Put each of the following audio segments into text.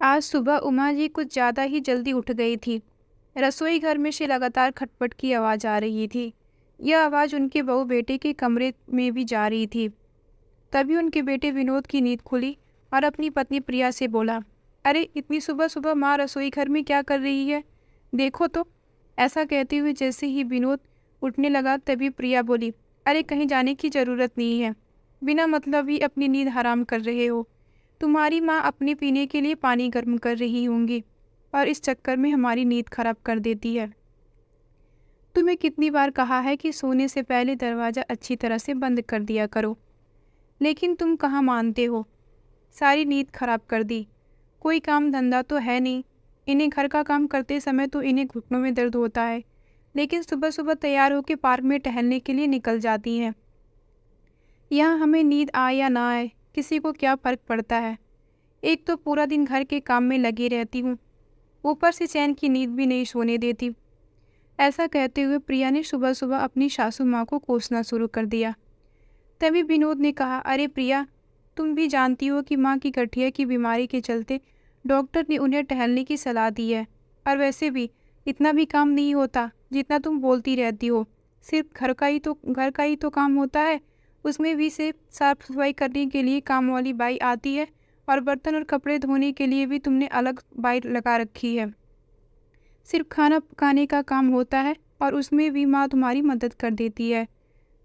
आज सुबह उमा जी कुछ ज्यादा ही जल्दी उठ गई थी। रसोई घर में से लगातार खटपट की आवाज आ रही थी। यह आवाज उनके बहू बेटे के कमरे में भी जा रही थी। तभी उनके बेटे विनोद की नींद खुली और अपनी पत्नी प्रिया से बोला, अरे इतनी सुबह सुबह माँ रसोई घर में क्या कर रही है, देखो तो। ऐसा कहते हुए जैसे ही विनोद उठने लगा तभी प्रिया बोली, अरे कहीं जाने की जरूरत नहीं है, बिना मतलब ही अपनी नींद हराम कर रहे हो। तुम्हारी माँ अपने पीने के लिए पानी गर्म कर रही होंगी और इस चक्कर में हमारी नींद खराब कर देती है। तुम्हें कितनी बार कहा है कि सोने से पहले दरवाज़ा अच्छी तरह से बंद कर दिया करो, लेकिन तुम कहाँ मानते हो। सारी नींद खराब कर दी। कोई काम धंधा तो है नहीं। इन्हें घर का काम करते समय तो इन्हें घुटनों में दर्द होता है, लेकिन सुबह सुबह तैयार होकर पार्क में टहलने के लिए निकल जाती हैं। यहाँ हमें नींद आए या ना आए, किसी को क्या फ़र्क पड़ता है। एक तो पूरा दिन घर के काम में लगी रहती हूँ, ऊपर से चैन की नींद भी नहीं सोने देती। ऐसा कहते हुए प्रिया ने सुबह सुबह अपनी सासू माँ को कोसना शुरू कर दिया। तभी विनोद ने कहा, अरे प्रिया, तुम भी जानती हो कि माँ की गठिया की बीमारी के चलते डॉक्टर ने उन्हें टहलने की सलाह दी है। और वैसे भी इतना भी काम नहीं होता जितना तुम बोलती रहती हो। सिर्फ घर का ही तो काम होता है। उसमें भी सिर्फ साफ सफाई करने के लिए काम वाली बाई आती है, और बर्तन और कपड़े धोने के लिए भी तुमने अलग बाई लगा रखी है। सिर्फ खाना पकाने का काम होता है, और उसमें भी माँ तुम्हारी मदद कर देती है।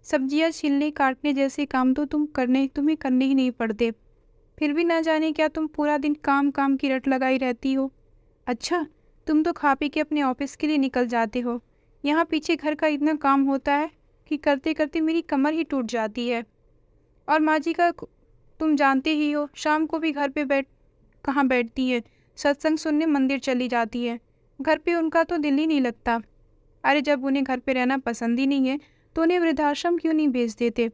सब्जियाँ छीलने काटने जैसे काम तो तुम्हें करने ही नहीं पड़ते। फिर भी ना जाने क्या तुम पूरा दिन काम काम की रट लगाई रहती हो। अच्छा, तुम तो खा पी के अपने ऑफिस के लिए निकल जाते हो। यहाँ पीछे घर का इतना काम होता है कि करते करते मेरी कमर ही टूट जाती है। और माँ जी का तुम जानते ही हो, शाम को भी घर पे कहाँ बैठती है, सत्संग सुनने मंदिर चली जाती है। घर पे उनका तो दिल ही नहीं लगता। अरे जब उन्हें घर पे रहना पसंद ही नहीं है तो उन्हें वृद्धाश्रम क्यों नहीं भेज देते।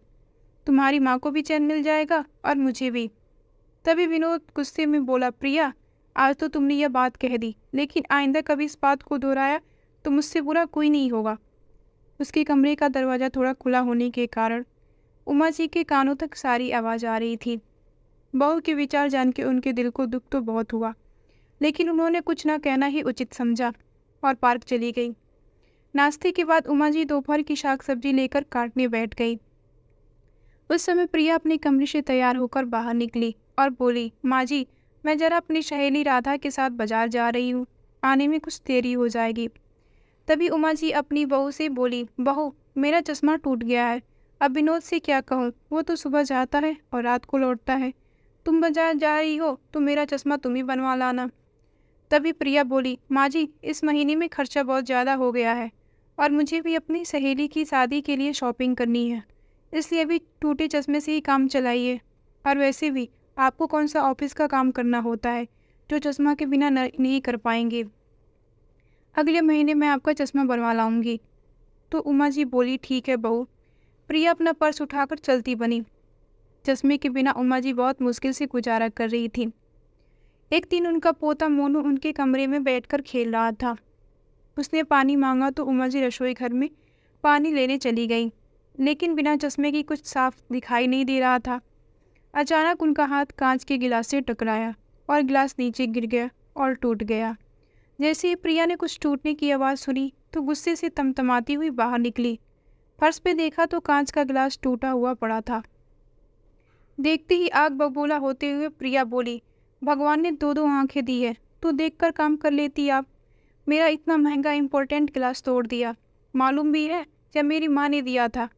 तुम्हारी माँ को भी चैन मिल जाएगा और मुझे भी। तभी विनोद गुस्से में बोला, प्रिया, आज तो तुमने यह बात कह दी, लेकिन आइंदा कभी इस बात को दोहराया तो मुझसे बुरा कोई नहीं होगा। उसके कमरे का दरवाज़ा थोड़ा खुला होने के कारण उमा जी के कानों तक सारी आवाज़ आ रही थी। बहू के विचार जान के उनके दिल को दुख तो बहुत हुआ, लेकिन उन्होंने कुछ न कहना ही उचित समझा और पार्क चली गई। नाश्ते के बाद उमा जी दोपहर की शाक सब्जी लेकर काटने बैठ गई। उस समय प्रिया अपने कमरे से तैयार होकर बाहर निकली और बोली, माँ जी, मैं जरा अपनी सहेली राधा के साथ बाजार जा रही हूँ, आने में कुछ देरी हो जाएगी। तभी उमा जी अपनी बहू से बोली, बहू, मेरा चश्मा टूट गया है। अब विनोद से क्या कहूँ, वो तो सुबह जाता है और रात को लौटता है। तुम बाजार जा रही हो तो मेरा चश्मा तुम ही बनवा लाना। तभी प्रिया बोली, माँ जी, इस महीने में खर्चा बहुत ज़्यादा हो गया है, और मुझे भी अपनी सहेली की शादी के लिए शॉपिंग करनी है, इसलिए अभी टूटे चश्मे से ही काम चलाइए। और वैसे भी आपको कौन सा ऑफिस का काम करना होता है जो चश्मा के बिना नहीं कर पाएंगे। अगले महीने मैं आपका चश्मा बनवा लाऊंगी। तो उमा जी बोली, ठीक है बहू। प्रिया अपना पर्स उठाकर चलती बनी। चश्मे के बिना उमा जी बहुत मुश्किल से गुजारा कर रही थी। एक दिन उनका पोता मोनू उनके कमरे में बैठकर खेल रहा था। उसने पानी मांगा तो उमा जी रसोई घर में पानी लेने चली गई, लेकिन बिना चश्मे की कुछ साफ दिखाई नहीं दे रहा था। अचानक उनका हाथ कांच के गिलास से टकराया और गिलास नीचे गिर गया और टूट गया। जैसे ही प्रिया ने कुछ टूटने की आवाज़ सुनी तो गुस्से से तमतमाती हुई बाहर निकली। फर्श पे देखा तो कांच का गिलास टूटा हुआ पड़ा था। देखते ही आग बबूला होते हुए प्रिया बोली, भगवान ने दो दो आंखें दी है तो देखकर काम कर लेती आप। मेरा इतना महंगा इम्पोर्टेंट गिलास तोड़ दिया। मालूम भी है जब मेरी माँ ने दिया था,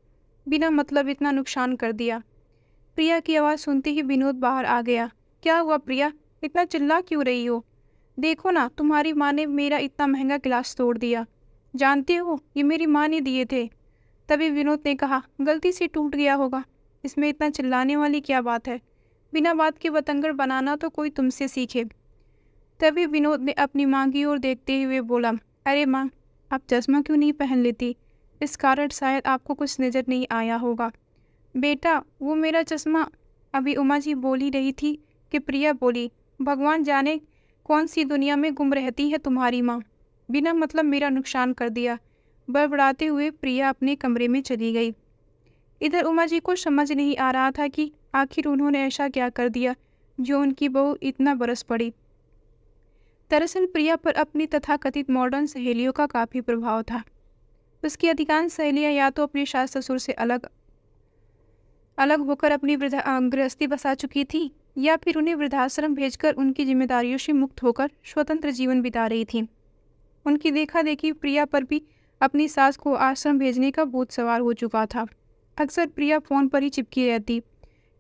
बिना मतलब इतना नुकसान कर दिया। प्रिया की आवाज़ सुनते ही विनोद बाहर आ गया। क्या हुआ प्रिया, इतना चिल्ला क्यों रही हो? देखो ना, तुम्हारी माँ ने मेरा इतना महंगा गिलास तोड़ दिया। जानते हो, ये मेरी माँ ने दिए थे। तभी विनोद ने कहा, गलती से टूट गया होगा, इसमें इतना चिल्लाने वाली क्या बात है। बिना बात के बतंगड़ बनाना तो कोई तुमसे सीखे। तभी विनोद ने अपनी माँ की ओर देखते हुए बोला, अरे माँ, आप चश्मा क्यों नहीं पहन लेती? इस कारण शायद आपको कुछ नज़र नहीं आया होगा। बेटा, वो मेरा चश्मा। अभी उमा जी बोल ही रही थी कि प्रिया बोली, भगवान जाने कौन सी दुनिया में गुम रहती है तुम्हारी माँ, बिना मतलब मेरा नुकसान कर दिया। बड़बड़ाते हुए प्रिया अपने कमरे में चली गई। इधर उमा जी को समझ नहीं आ रहा था कि आखिर उन्होंने ऐसा क्या कर दिया जो उनकी बहू इतना बरस पड़ी। दरअसल प्रिया पर अपनी तथाकथित मॉडर्न सहेलियों का काफ़ी प्रभाव था। उसकी अधिकांश सहेलियां या तो अपने सास ससुर से अलग अलग होकर अपनी गृहस्थी बसा चुकी थी, या फिर उन्हें वृद्धाश्रम भेजकर उनकी जिम्मेदारियों से मुक्त होकर स्वतंत्र जीवन बिता रही थी। उनकी देखा देखी प्रिया पर भी अपनी सास को आश्रम भेजने का भूत सवार हो चुका था। अक्सर प्रिया फ़ोन पर ही चिपकी रहती,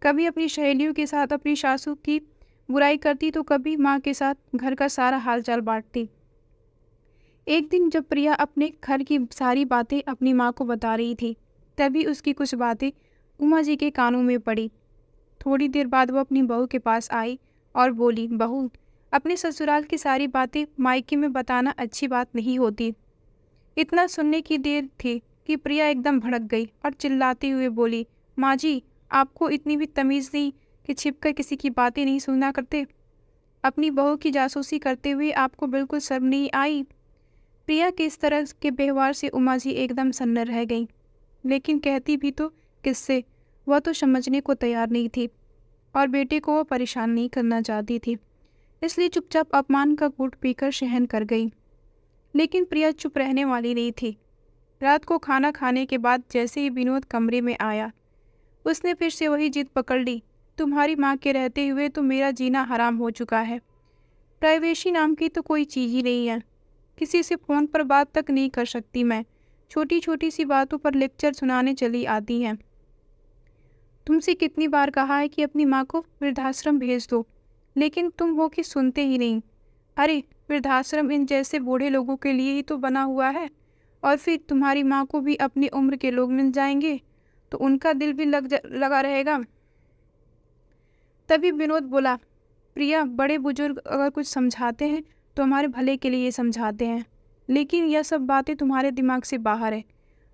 कभी अपनी सहेलियों के साथ अपनी सासू की बुराई करती तो कभी माँ के साथ घर का सारा हालचाल बांटती। एक दिन जब प्रिया अपने घर की सारी बातें अपनी माँ को बता रही थी, तभी उसकी कुछ बातें उमा जी के कानों में पड़ी। थोड़ी देर बाद वो अपनी बहू के पास आई और बोली, बहू, अपने ससुराल की सारी बातें मायके में बताना अच्छी बात नहीं होती। इतना सुनने की देर थी कि प्रिया एकदम भड़क गई और चिल्लाते हुए बोली, माँ जी, आपको इतनी भी तमीज़ नहीं कि छिपकर किसी की बातें नहीं सुना करते? अपनी बहू की जासूसी करते हुए आपको बिल्कुल शर्म नहीं आई? प्रिया के इस तरह के व्यवहार से उमा जी एकदम सन्न रह गईं, लेकिन कहती भी तो किससे? वह तो समझने को तैयार नहीं थी और बेटे को वह परेशान नहीं करना चाहती थी, इसलिए चुपचाप अपमान का घूंट पीकर सहन कर गई। लेकिन प्रिया चुप रहने वाली नहीं थी। रात को खाना खाने के बाद जैसे ही विनोद कमरे में आया, उसने फिर से वही जिद पकड़ ली, तुम्हारी माँ के रहते हुए तो मेरा जीना हराम हो चुका है। प्राइवेसी नाम की तो कोई चीज़ ही नहीं है। किसी से फ़ोन पर बात तक नहीं कर सकती मैं। छोटी छोटी सी बातों पर लेक्चर सुनाने चली आती हैं। तुमसे कितनी बार कहा है कि अपनी माँ को वृद्धाश्रम भेज दो, लेकिन तुम वो कि सुनते ही नहीं। अरे, वृद्धाश्रम इन जैसे बूढ़े लोगों के लिए ही तो बना हुआ है, और फिर तुम्हारी माँ को भी अपनी उम्र के लोग मिल जाएंगे तो उनका दिल भी लगा रहेगा। तभी विनोद बोला, प्रिया, बड़े बुजुर्ग अगर कुछ समझाते हैं तो हमारे भले के लिए समझाते हैं, लेकिन यह सब बातें तुम्हारे दिमाग से बाहर है।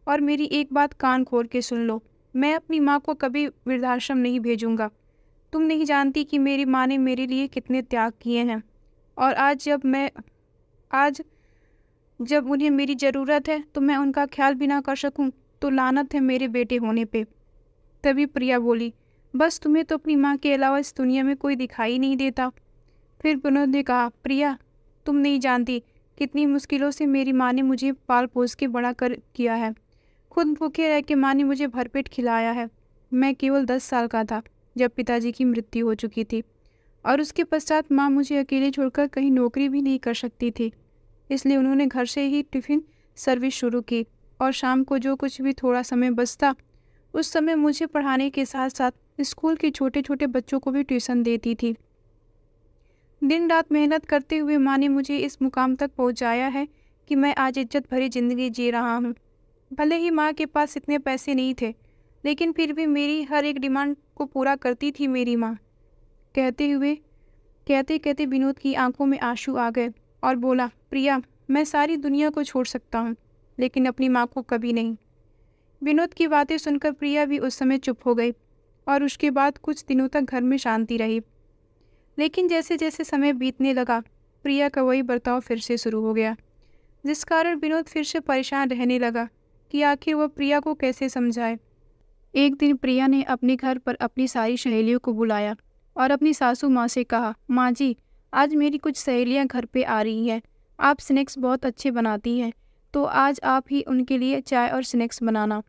और मेरी एक बात कान खोल के सुन लो, मैं अपनी माँ को कभी वृद्धाश्रम नहीं भेजूंगा। तुम नहीं जानती कि मेरी माँ ने मेरे लिए कितने त्याग किए हैं, और आज जब उन्हें मेरी ज़रूरत है तो मैं उनका ख्याल भी ना कर सकूं, तो लानत है मेरे बेटे होने पे। तभी प्रिया बोली, बस तुम्हें तो अपनी माँ के अलावा इस दुनिया में कोई दिखाई नहीं देता। फिर विनोद ने कहा, प्रिया, तुम नहीं जानती कितनी मुश्किलों से मेरी माँ ने मुझे पाल पोस के बड़ा कर किया है। खुद भूखे रह के माँ ने मुझे भरपेट खिलाया है। मैं केवल 10 साल का था जब पिताजी की मृत्यु हो चुकी थी, और उसके पश्चात माँ मुझे अकेले छोड़कर कहीं नौकरी भी नहीं कर सकती थी। इसलिए उन्होंने घर से ही टिफ़िन सर्विस शुरू की, और शाम को जो कुछ भी थोड़ा समय बचता, उस समय मुझे पढ़ाने के साथ साथ स्कूल के छोटे छोटे बच्चों को भी ट्यूशन देती थी। दिन रात मेहनत करते हुए माँ ने मुझे इस मुकाम तक पहुँचाया है कि मैं आज इज्जत भरी ज़िंदगी जी रहा हूँ। भले ही माँ के पास इतने पैसे नहीं थे, लेकिन फिर भी मेरी हर एक डिमांड को पूरा करती थी मेरी माँ। कहते कहते विनोद की आंखों में आंसू आ गए और बोला, प्रिया, मैं सारी दुनिया को छोड़ सकता हूँ, लेकिन अपनी माँ को कभी नहीं। विनोद की बातें सुनकर प्रिया भी उस समय चुप हो गई, और उसके बाद कुछ दिनों तक घर में शांति रही। लेकिन जैसे जैसे समय बीतने लगा, प्रिया का वही बर्ताव फिर से शुरू हो गया, जिस कारण विनोद फिर से परेशान रहने लगा कि आखिर वह प्रिया को कैसे समझाए। एक दिन प्रिया ने अपने घर पर अपनी सारी सहेलियों को बुलाया और अपनी सासू माँ से कहा, माँ जी, आज मेरी कुछ सहेलियाँ घर पे आ रही हैं। आप स्नैक्स बहुत अच्छे बनाती हैं, तो आज आप ही उनके लिए चाय और स्नैक्स बनाना।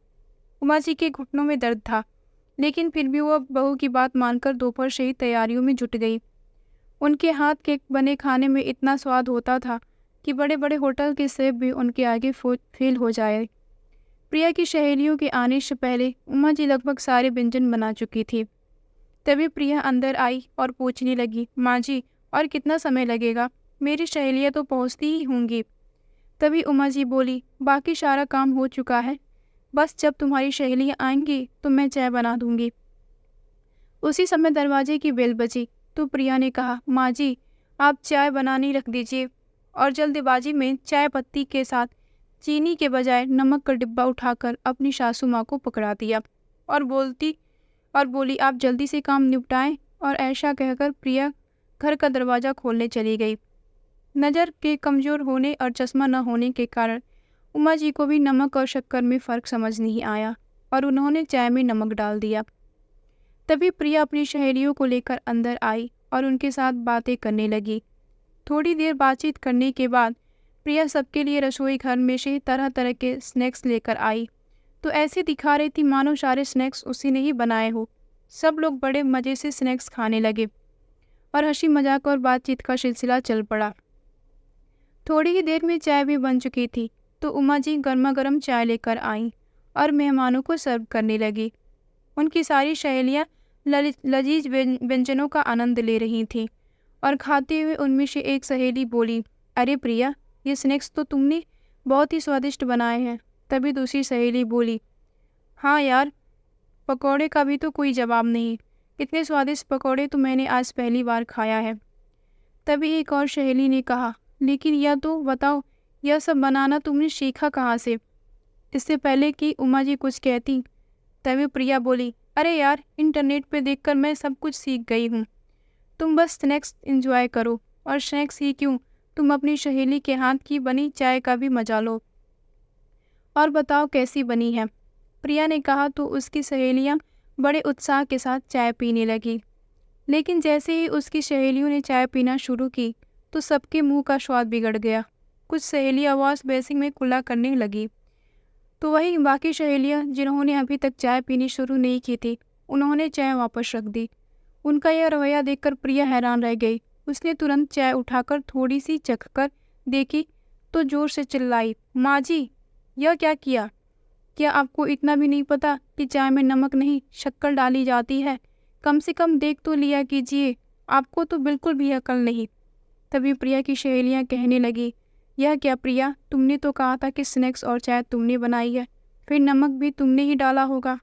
उमा जी के घुटनों में दर्द था, लेकिन फिर भी वह बहू की बात मानकर दोपहर से ही तैयारियों में जुट गई। उनके हाथ के बने खाने में इतना स्वाद होता था कि बड़े बड़े होटल के शेफ भी उनके आगे फेल हो जाए। प्रिया की सहेलियों के आने से पहले उमा जी लगभग सारे व्यंजन बना चुकी थी। तभी प्रिया अंदर आई और पूछने लगी, माँ जी, और कितना समय लगेगा? मेरी सहेलियाँ तो पहुँचती ही होंगी। तभी उमा जी बोली, बाकी सारा काम हो चुका है, बस जब तुम्हारी सहेलियाँ आएंगी तो मैं चाय बना दूंगी। उसी समय दरवाजे की बेल बजी तो प्रिया ने कहा, माँ जी, आप चाय बनानी रख दीजिए, और जल्दबाजी में चाय पत्ती के साथ चीनी के बजाय नमक का डिब्बा उठाकर अपनी सासू माँ को पकड़ा दिया और बोली, आप जल्दी से काम निपटाएं। और ऐसा कहकर प्रिया घर का दरवाज़ा खोलने चली गई। नज़र के कमज़ोर होने और चश्मा न होने के कारण उमा जी को भी नमक और शक्कर में फ़र्क समझ नहीं आया, और उन्होंने चाय में नमक डाल दिया। तभी प्रिया अपनी सहेलियों को लेकर अंदर आई और उनके साथ बातें करने लगी। थोड़ी देर बातचीत करने के बाद प्रिया सबके लिए रसोई घर में से तरह तरह के स्नैक्स लेकर आई। तो ऐसे दिखा रही थी मानो सारे स्नैक्स उसी ने ही बनाए हो। सब लोग बड़े मज़े से स्नैक्स खाने लगे और हंसी मजाक और बातचीत का सिलसिला चल पड़ा। थोड़ी ही देर में चाय भी बन चुकी थी, तो उमा जी गर्मा गर्म चाय लेकर आईं और मेहमानों को सर्व करने लगी। उनकी सारी सहेलियां लजीज व्यंजनों का आनंद ले रही थीं और खाते हुए उनमें से एक सहेली बोली, अरे प्रिया, ये स्नैक्स तो तुमने बहुत ही स्वादिष्ट बनाए हैं। तभी दूसरी सहेली बोली, हाँ यार, पकौड़े का भी तो कोई जवाब नहीं। इतने स्वादिष्ट पकौड़े तो मैंने आज पहली बार खाया है। तभी एक और सहेली ने कहा, लेकिन यह तो बताओ, यह सब बनाना तुमने सीखा कहाँ से? इससे पहले कि उमा जी कुछ कहती, तभी प्रिया बोली, अरे यार, इंटरनेट पे देखकर मैं सब कुछ सीख गई हूँ। तुम बस स्नैक्स एंजॉय करो, और स्नैक्स ही क्यों, तुम अपनी सहेली के हाथ की बनी चाय का भी मजा लो और बताओ कैसी बनी है। प्रिया ने कहा तो उसकी सहेलियां बड़े उत्साह के साथ चाय पीने लगी। लेकिन जैसे ही उसकी सहेलियों ने चाय पीना शुरू की तो सबके मुंह का स्वाद बिगड़ गया। कुछ सहेलियां वॉश बेसिन में कुल्ला करने लगी, तो वही बाकी सहेलियां जिन्होंने अभी तक चाय पीनी शुरू नहीं की थी, उन्होंने चाय वापस रख दी। उनका यह रवैया देखकर प्रिया हैरान रह गई। उसने तुरंत चाय उठाकर थोड़ी सी चखकर देखी तो जोर से चिल्लाई, माँ जी, यह क्या किया? क्या आपको इतना भी नहीं पता कि चाय में नमक नहीं शक्कर डाली जाती है? कम से कम देख तो लिया कीजिए, आपको तो बिल्कुल भी अकल नहीं। तभी प्रिया की सहेलियां कहने लगी, यह क्या प्रिया, तुमने तो कहा था कि स्नैक्स और चाय तुमने बनाई है, फिर नमक भी तुमने ही डाला होगा।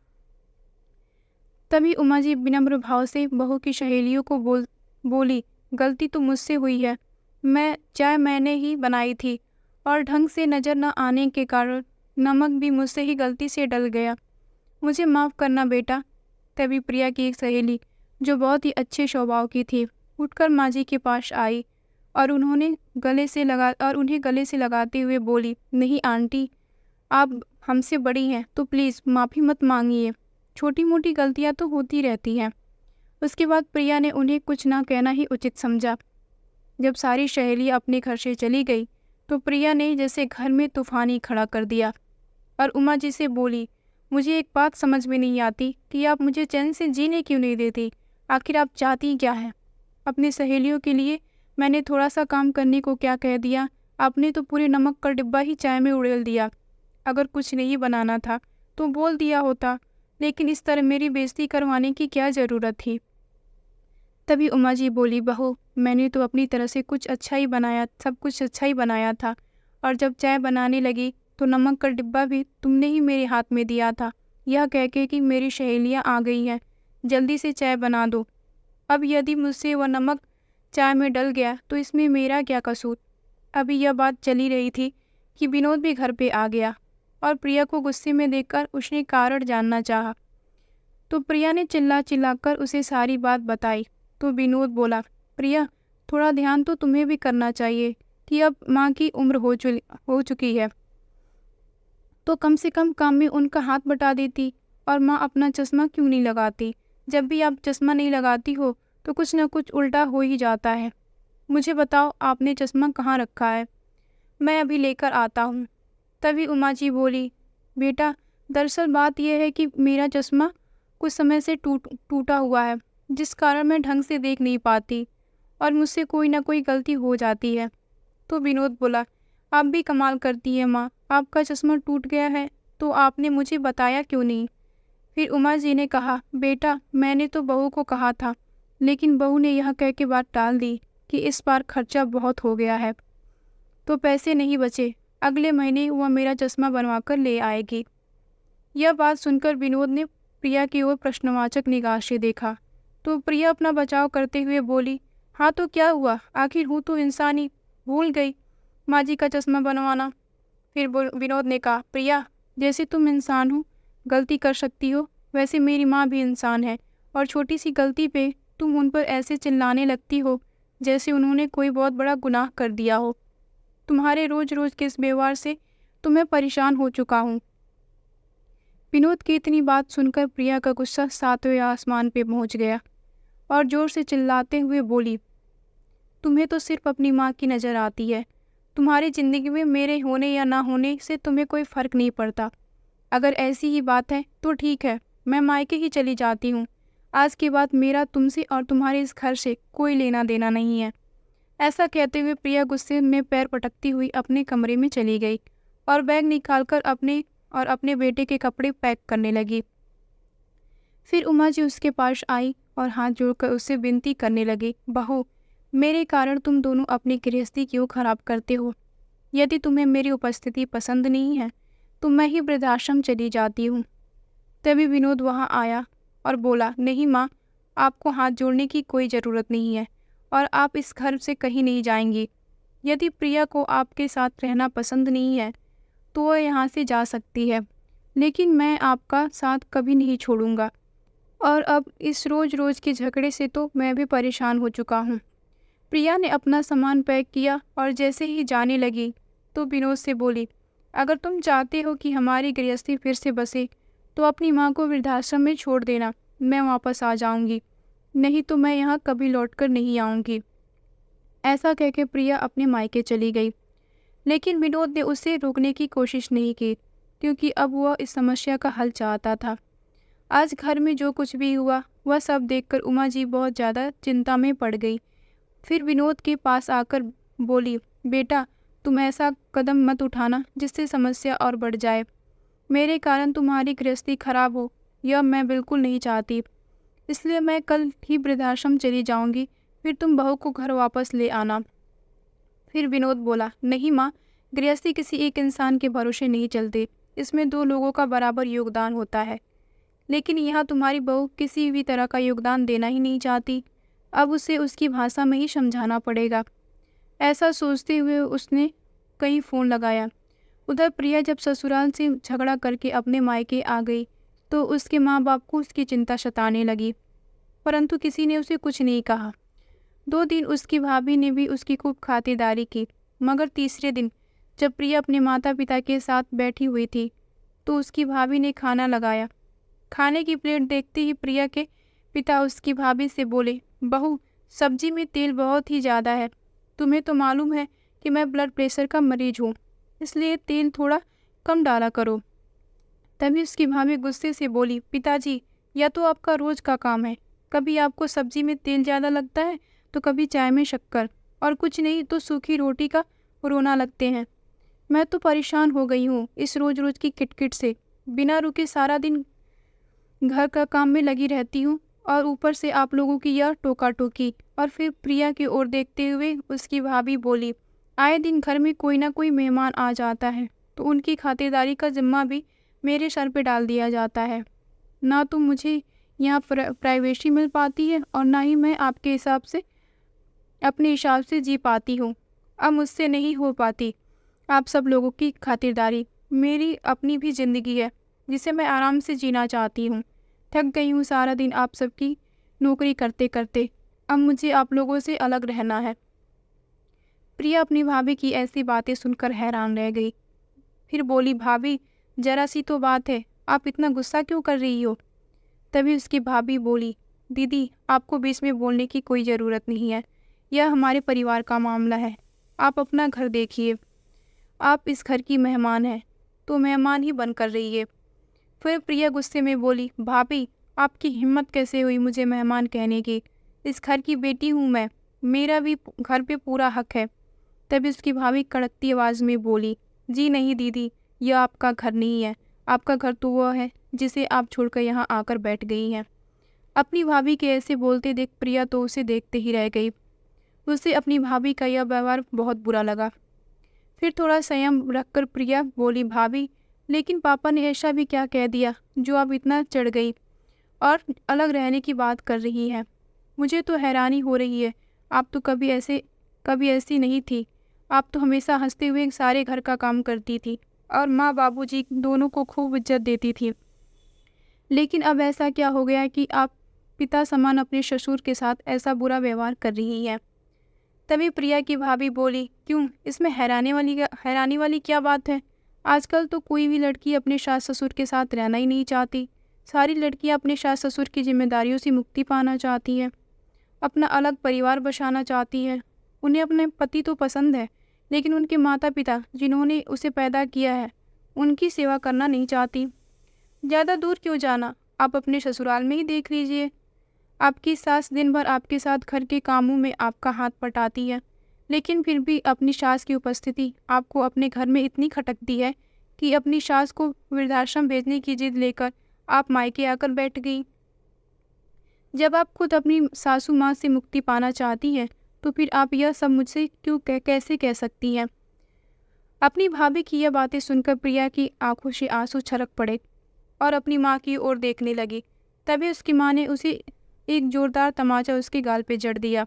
तभी उमा जी विनम्र भाव से बहू की सहेलियों को बोली, गलती तो मुझसे हुई है। चाय मैंने ही बनाई थी और ढंग से नज़र न आने के कारण नमक भी मुझसे ही गलती से डल गया। मुझे माफ़ करना बेटा। तभी प्रिया की एक सहेली, जो बहुत ही अच्छे स्वभाव की थी, उठकर माँ जी के पास आई और उन्हें गले से लगाते हुए बोली, नहीं आंटी, आप हमसे बड़ी हैं तो प्लीज़ माफ़ी मत मांगिए। छोटी मोटी गलतियाँ तो होती रहती हैं। उसके बाद प्रिया ने उन्हें कुछ ना कहना ही उचित समझा। जब सारी सहेलियाँ अपने घर से चली गई तो प्रिया ने जैसे घर में तूफान ही खड़ा कर दिया और उमा जी से बोली, मुझे एक बात समझ में नहीं आती कि आप मुझे चैन से जीने क्यों नहीं देती। आखिर आप चाहती क्या है? अपनी सहेलियों के लिए मैंने थोड़ा सा काम करने को क्या कह दिया? आपने तो पूरे नमक का डिब्बा ही चाय में उड़ेल दिया। अगर कुछ नहीं बनाना था तो बोल दिया होता, लेकिन इस तरह मेरी बेइज्जती करवाने की क्या ज़रूरत थी? तभी उमा जी बोली, बहू, मैंने तो अपनी तरह से सब कुछ अच्छा ही बनाया था, और जब चाय बनाने लगी तो नमक का डिब्बा भी तुमने ही मेरे हाथ में दिया था, यह कह के कि मेरी सहेलियाँ आ गई हैं, जल्दी से चाय बना दो। अब यदि मुझसे वह नमक चाय में डल गया तो इसमें मेरा क्या कसूर? अभी यह बात चली रही थी कि विनोद भी घर पे आ गया और प्रिया को गुस्से में देखकर उसने कारण जानना चाहा। तो प्रिया ने चिल्ला चिल्लाकर उसे सारी बात बताई। तो विनोद बोला, प्रिया, थोड़ा ध्यान तो तुम्हें भी करना चाहिए कि अब माँ की उम्र हो चुकी है, तो कम से कम काम में उनका हाथ बटा देती। और माँ अपना चश्मा क्यों नहीं लगाती? जब भी आप चश्मा नहीं लगाती हो तो कुछ न कुछ उल्टा हो ही जाता है। मुझे बताओ, आपने चश्मा कहाँ रखा है? मैं अभी लेकर आता हूँ। तभी उमा जी बोली, बेटा, दरअसल बात यह है कि मेरा चश्मा कुछ समय से टूटा हुआ है, जिस कारण मैं ढंग से देख नहीं पाती और मुझसे कोई ना कोई गलती हो जाती है। तो विनोद बोला, आप भी कमाल करती है माँ, आपका चश्मा टूट गया है तो आपने मुझे बताया क्यों नहीं? फिर उमा जी ने कहा, बेटा, मैंने तो बहू को कहा था, लेकिन बहू ने यह कह के बात टाल दी कि इस बार खर्चा बहुत हो गया है, तो पैसे नहीं बचे। अगले महीने वह मेरा चश्मा बनवा कर ले आएगी। यह बात सुनकर विनोद ने प्रिया की ओर प्रश्नवाचक निगाह से देखा। तो प्रिया अपना बचाव करते हुए बोली, हाँ तो क्या हुआ, आखिर हूँ तो इंसान ही, भूल गई माँ जी का चश्मा बनवाना। फिर विनोद ने कहा, प्रिया, जैसे तुम इंसान हो, गलती कर सकती हो, वैसे मेरी माँ भी इंसान है, और छोटी सी गलती पे तुम उन पर ऐसे चिल्लाने लगती हो जैसे उन्होंने कोई बहुत बड़ा गुनाह कर दिया हो। तुम्हारे रोज रोज के इस व्यवहार से तो मैं परेशान हो चुका हूँ। विनोद की इतनी बात सुनकर प्रिया का गुस्सा सातवें आसमान पे पहुँच गया और जोर से चिल्लाते हुए बोली, तुम्हें तो सिर्फ अपनी माँ की नज़र आती है। तुम्हारी ज़िंदगी में मेरे होने या ना होने से तुम्हें कोई फ़र्क नहीं पड़ता। अगर ऐसी ही बात है तो ठीक है, मैं मायके ही चली जाती हूँ। आज के बाद मेरा तुमसे और तुम्हारे इस घर से कोई लेना देना नहीं है। ऐसा कहते हुए प्रिया गुस्से में पैर पटकती हुई अपने कमरे में चली गई और बैग निकालकर अपने बेटे के कपड़े पैक करने लगी। फिर उमा जी उसके पास आई और हाथ जोड़कर उससे विनती करने लगी, बहू, मेरे कारण तुम दोनों अपनी गृहस्थी क्यों खराब करते हो? यदि तुम्हें मेरी उपस्थिति पसंद नहीं है तो मैं ही वृद्धाश्रम चली जाती हूँ। तभी विनोद वहाँ आया और बोला, नहीं माँ, आपको हाथ जोड़ने की कोई ज़रूरत नहीं है और आप इस घर से कहीं नहीं जाएंगी। यदि प्रिया को आपके साथ रहना पसंद नहीं है तो वह यहाँ से जा सकती है, लेकिन मैं आपका साथ कभी नहीं छोड़ूंगा। और अब इस रोज़ रोज़ के झगड़े से तो मैं भी परेशान हो चुका हूँ। प्रिया ने अपना सामान पैक किया और जैसे ही जाने लगी तो विनोद से बोली, अगर तुम चाहते हो कि हमारी गृहस्थी फिर से बसे तो अपनी माँ को वृद्धाश्रम में छोड़ देना, मैं वापस आ जाऊंगी, नहीं तो मैं यहाँ कभी लौटकर नहीं आऊँगी। ऐसा कहकर प्रिया अपने मायके चली गई, लेकिन विनोद ने उसे रोकने की कोशिश नहीं की, क्योंकि अब वह इस समस्या का हल चाहता था। आज घर में जो कुछ भी हुआ वह सब देखकर उमा जी बहुत ज़्यादा चिंता में पड़ गई। फिर विनोद के पास आकर बोली, बेटा, तुम ऐसा कदम मत उठाना जिससे समस्या और बढ़ जाए। मेरे कारण तुम्हारी गृहस्थी खराब हो यह मैं बिल्कुल नहीं चाहती, इसलिए मैं कल ही वृद्धाश्रम चली जाऊंगी, फिर तुम बहू को घर वापस ले आना। फिर विनोद बोला, नहीं माँ, गृहस्थी किसी एक इंसान के भरोसे नहीं चलती, इसमें दो लोगों का बराबर योगदान होता है। लेकिन यहाँ तुम्हारी बहू किसी भी तरह का योगदान देना ही नहीं चाहती, अब उसे उसकी भाषा में ही समझाना पड़ेगा। ऐसा सोचते हुए उसने कहीं फ़ोन लगाया। उधर प्रिया जब ससुराल से झगड़ा करके अपने मायके आ गई तो उसके माँ बाप को उसकी चिंता सताने लगी, परंतु किसी ने उसे कुछ नहीं कहा। 2 दिन उसकी भाभी ने भी उसकी खूब खातिरदारी की, मगर तीसरे दिन जब प्रिया अपने माता पिता के साथ बैठी हुई थी तो उसकी भाभी ने खाना लगाया। खाने की प्लेट देखते ही प्रिया के पिता उसकी भाभी से बोले, बहू, सब्जी में तेल बहुत ही ज़्यादा है। तुम्हें तो मालूम है कि मैं ब्लड प्रेशर का मरीज हूँ, इसलिए तेल थोड़ा कम डाला करो। तभी उसकी भाभी गुस्से से बोली, पिताजी, यह तो आपका रोज़ का काम है। कभी आपको सब्जी में तेल ज़्यादा लगता है तो कभी चाय में शक्कर, और कुछ नहीं तो सूखी रोटी का रोना लगते हैं। मैं तो परेशान हो गई हूँ इस रोज़ रोज़ की किटकिट से। बिना रुके सारा दिन घर का काम में लगी रहती हूँ और ऊपर से आप लोगों की यह टोका टोकी। और फिर प्रिया की ओर देखते हुए उसकी भाभी बोली, आए दिन घर में कोई ना कोई मेहमान आ जाता है तो उनकी खातिरदारी का जिम्मा भी मेरे सर पे डाल दिया जाता है। ना तो मुझे यहाँ प्राइवेसी मिल पाती है और ना ही मैं आपके हिसाब से अपने हिसाब से जी पाती हूँ। अब मुझसे नहीं हो पाती आप सब लोगों की खातिरदारी। मेरी अपनी भी ज़िंदगी है जिसे मैं आराम से जीना चाहती हूँ। थक गई हूँ सारा दिन आप सबकी नौकरी करते करते, अब मुझे आप लोगों से अलग रहना है। प्रिया अपनी भाभी की ऐसी बातें सुनकर हैरान रह गई। फिर बोली, भाभी, जरा सी तो बात है, आप इतना गुस्सा क्यों कर रही हो? तभी उसकी भाभी बोली, दीदी, आपको बीच में बोलने की कोई ज़रूरत नहीं है, यह हमारे परिवार का मामला है। आप अपना घर देखिए, आप इस घर की मेहमान हैं तो मेहमान ही बनकर रहिए। फिर प्रिया गुस्से में बोली, भाभी, आपकी हिम्मत कैसे हुई मुझे मेहमान कहने की? इस घर की बेटी हूँ मैं, मेरा भी घर पे पूरा हक है। तभी उसकी भाभी कड़कती आवाज़ में बोली, जी नहीं दीदी, यह आपका घर नहीं है। आपका घर तो वह है जिसे आप छोड़कर यहाँ आकर बैठ गई हैं। अपनी भाभी के ऐसे बोलते देख प्रिया तो उसे देखते ही रह गई। उसे अपनी भाभी का यह व्यवहार बहुत बुरा लगा। फिर थोड़ा संयम रखकर प्रिया बोली, भाभी, लेकिन पापा ने ऐसा भी क्या कह दिया जो आप इतना चढ़ गई और अलग रहने की बात कर रही है? मुझे तो हैरानी हो रही है, आप तो कभी ऐसी नहीं थी। आप तो हमेशा हंसते हुए सारे घर का काम करती थी और माँ बाबूजी दोनों को खूब इज्जत देती थी। लेकिन अब ऐसा क्या हो गया कि आप पिता समान अपने ससुर के साथ ऐसा बुरा व्यवहार कर रही हैं? तभी प्रिया की भाभी बोली, क्यों, इसमें हैरानी वाली क्या बात है? आजकल तो कोई भी लड़की अपने सास ससुर के साथ रहना ही नहीं चाहती। सारी लड़कियां अपने सास ससुर की जिम्मेदारियों से मुक्ति पाना चाहती हैं, अपना अलग परिवार बसाना चाहती हैं। उन्हें अपने पति तो पसंद है, लेकिन उनके माता पिता जिन्होंने उसे पैदा किया है, उनकी सेवा करना नहीं चाहती। ज़्यादा दूर क्यों जाना, आप अपने ससुराल में ही देख लीजिए। आपकी सास दिन भर आपके साथ घर के कामों में आपका हाथ पटाती है, लेकिन फिर भी अपनी सास की उपस्थिति आपको अपने घर में इतनी खटकती है कि अपनी सास को वृद्धाश्रम भेजने की जिद लेकर आप मायके आकर बैठ गई। जब आप खुद अपनी सासू माँ से मुक्ति पाना चाहती हैं, तो फिर आप यह सब मुझसे क्यों कैसे कह सकती हैं? अपनी भाभी की यह बातें सुनकर प्रिया की आंखों से आंसू छलक पड़े और अपनी माँ की ओर देखने लगी। तभी उसकी माँ ने उसे एक जोरदार तमाचा उसके गाल पे जड़ दिया।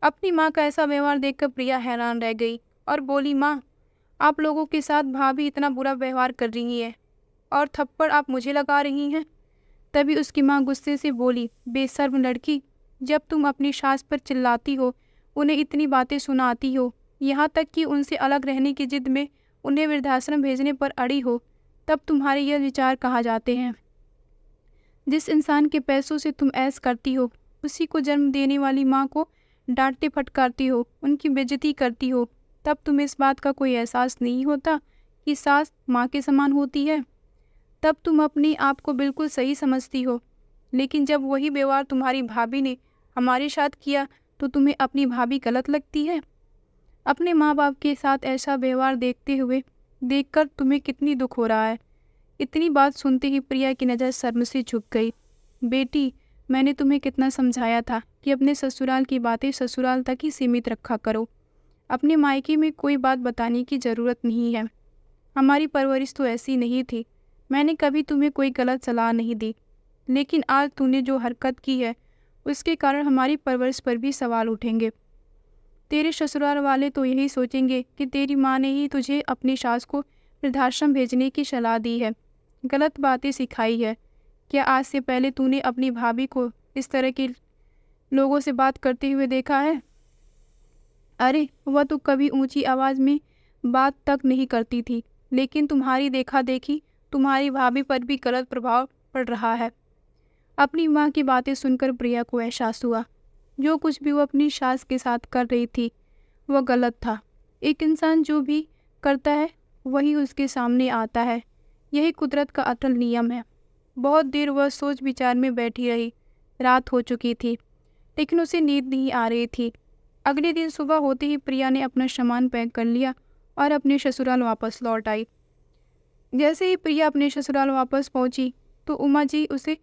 अपनी माँ का ऐसा व्यवहार देखकर प्रिया हैरान रह गई और बोली, माँ, आप लोगों के साथ भाभी इतना बुरा व्यवहार कर रही है और थप्पड़ आप मुझे लगा रही हैं। तभी उसकी माँ गुस्से से बोली, बेशर्म लड़की, जब तुम अपनी सास पर चिल्लाती हो, उन्हें इतनी बातें सुनाती हो, यहाँ तक कि उनसे अलग रहने की जिद में उन्हें वृद्धाश्रम भेजने पर अड़ी हो, तब तुम्हारे यह विचार कहाँ जाते हैं? जिस इंसान के पैसों से तुम ऐश करती हो, उसी को जन्म देने वाली माँ को डांटते फटकारती हो, उनकी बेइज्जती करती हो, तब तुम्हें इस बात का कोई एहसास नहीं होता कि सास माँ के समान होती है? तब तुम अपने आप को बिल्कुल सही समझती हो, लेकिन जब वही व्यवहार तुम्हारी भाभी ने हमारे साथ किया तो तुम्हें अपनी भाभी गलत लगती है। अपने माँ बाप के साथ ऐसा व्यवहार देखकर तुम्हें कितनी दुख हो रहा है। इतनी बात सुनते ही प्रिया की नज़र शर्म से झुक गई। बेटी, मैंने तुम्हें कितना समझाया था कि अपने ससुराल की बातें ससुराल तक ही सीमित रखा करो। अपने मायके में कोई बात बताने की ज़रूरत नहीं है। हमारी परवरिश तो ऐसी नहीं थी। मैंने कभी तुम्हें कोई गलत सलाह नहीं दी, लेकिन आज तूने जो हरकत की है उसके कारण हमारी परवरिश पर भी सवाल उठेंगे। तेरे ससुराल वाले तो यही सोचेंगे कि तेरी माँ ने ही तुझे अपनी सास को वृद्धाश्रम भेजने की सलाह दी है, गलत बातें सिखाई है। क्या आज से पहले तूने अपनी भाभी को इस तरह के लोगों से बात करते हुए देखा है? अरे, वह तो कभी ऊंची आवाज़ में बात तक नहीं करती थी, लेकिन तुम्हारी देखा देखी तुम्हारी भाभी पर भी गलत प्रभाव पड़ रहा है। अपनी माँ की बातें सुनकर प्रिया को एहसास हुआ, जो कुछ भी वो अपनी सास के साथ कर रही थी वह गलत था। एक इंसान जो भी करता है वही उसके सामने आता है, यही कुदरत का अटल नियम है। बहुत देर वह सोच विचार में बैठी रही। रात हो चुकी थी, लेकिन उसे नींद नहीं आ रही थी। अगले दिन सुबह होते ही प्रिया ने अपना सामान पैक कर लिया और अपने ससुराल वापस लौट आई। जैसे ही प्रिया अपने ससुराल वापस पहुंची तो उमा जी उसे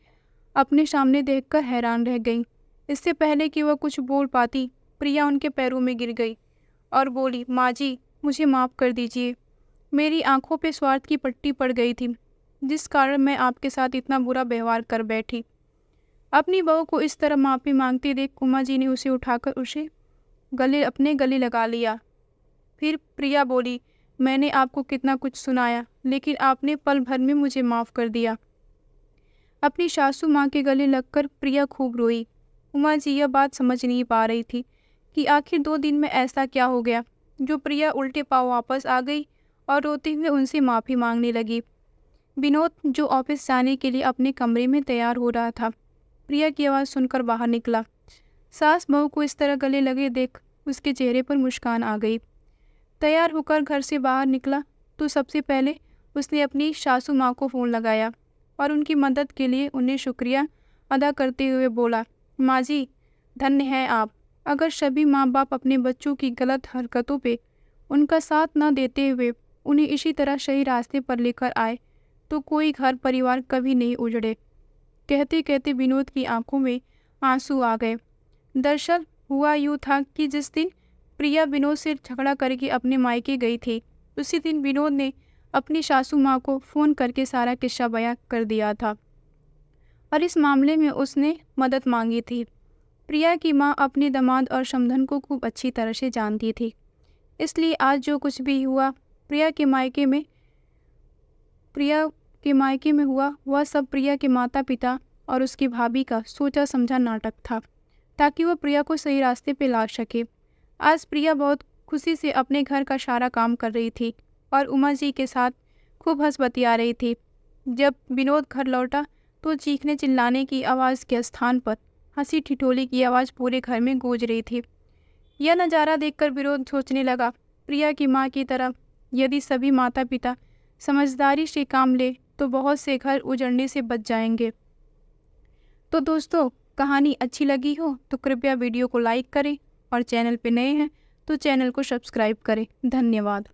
अपने सामने देखकर हैरान रह गईं। इससे पहले कि वह कुछ बोल पाती, प्रिया उनके पैरों में गिर गई और बोली, माँ जी, मुझे माफ़ कर दीजिए। मेरी आंखों पे स्वार्थ की पट्टी पड़ गई थी, जिस कारण मैं आपके साथ इतना बुरा व्यवहार कर बैठी। अपनी बहू को इस तरह माफ़ी मांगते देख उमा जी ने उसे उठाकर उसे अपने गले लगा लिया। फिर प्रिया बोली, मैंने आपको कितना कुछ सुनाया, लेकिन आपने पल भर में मुझे माफ़ कर दिया। अपनी सासू माँ के गले लगकर प्रिया खूब रोई। उमा जी यह बात समझ नहीं पा रही थी कि आखिर 2 दिन में ऐसा क्या हो गया जो प्रिया उल्टे पाँव वापस आ गई और रोते हुए उनसे माफ़ी मांगने लगी। विनोद, जो ऑफिस जाने के लिए अपने कमरे में तैयार हो रहा था, प्रिया की आवाज़ सुनकर बाहर निकला। सास बहू को इस तरह गले लगे देख उसके चेहरे पर मुस्कान आ गई। तैयार होकर घर से बाहर निकला तो सबसे पहले उसने अपनी सासू माँ को फ़ोन लगाया और उनकी मदद के लिए उन्हें शुक्रिया अदा करते हुए बोला, माँ जी, धन्य हैं आप। अगर सभी माँ बाप अपने बच्चों की गलत हरकतों पे उनका साथ न देते हुए उन्हें इसी तरह सही रास्ते पर लेकर आए तो कोई घर परिवार कभी नहीं उजड़े। कहते कहते विनोद की आंखों में आंसू आ गए। दरअसल हुआ यूँ था कि जिस दिन प्रिया विनोद से झगड़ा करके अपने मायके गई थी, उसी दिन विनोद ने अपनी सासू माँ को फ़ोन करके सारा किस्सा बयां कर दिया था और इस मामले में उसने मदद मांगी थी। प्रिया की माँ अपने दामाद और समधन को खूब अच्छी तरह से जानती थी, इसलिए आज जो कुछ भी हुआ प्रिया के मायके में हुआ वह सब प्रिया के माता पिता और उसकी भाभी का सोचा समझा नाटक था, ताकि वह प्रिया को सही रास्ते पे ला सके। आज प्रिया बहुत खुशी से अपने घर का सारा काम कर रही थी और उमा जी के साथ खूब हंस बतिया रही थी। जब विनोद घर लौटा तो चीखने चिल्लाने की आवाज़ के स्थान पर हंसी ठिठोली की आवाज़ पूरे घर में गूंज रही थी। यह नज़ारा देखकर विनोद सोचने लगा, प्रिया की माँ की तरह यदि सभी माता पिता समझदारी से काम ले तो बहुत से घर उजड़ने से बच जाएंगे। तो दोस्तों, कहानी अच्छी लगी हो तो कृपया वीडियो को लाइक करें और चैनल पर नए हैं तो चैनल को सब्सक्राइब करें। धन्यवाद।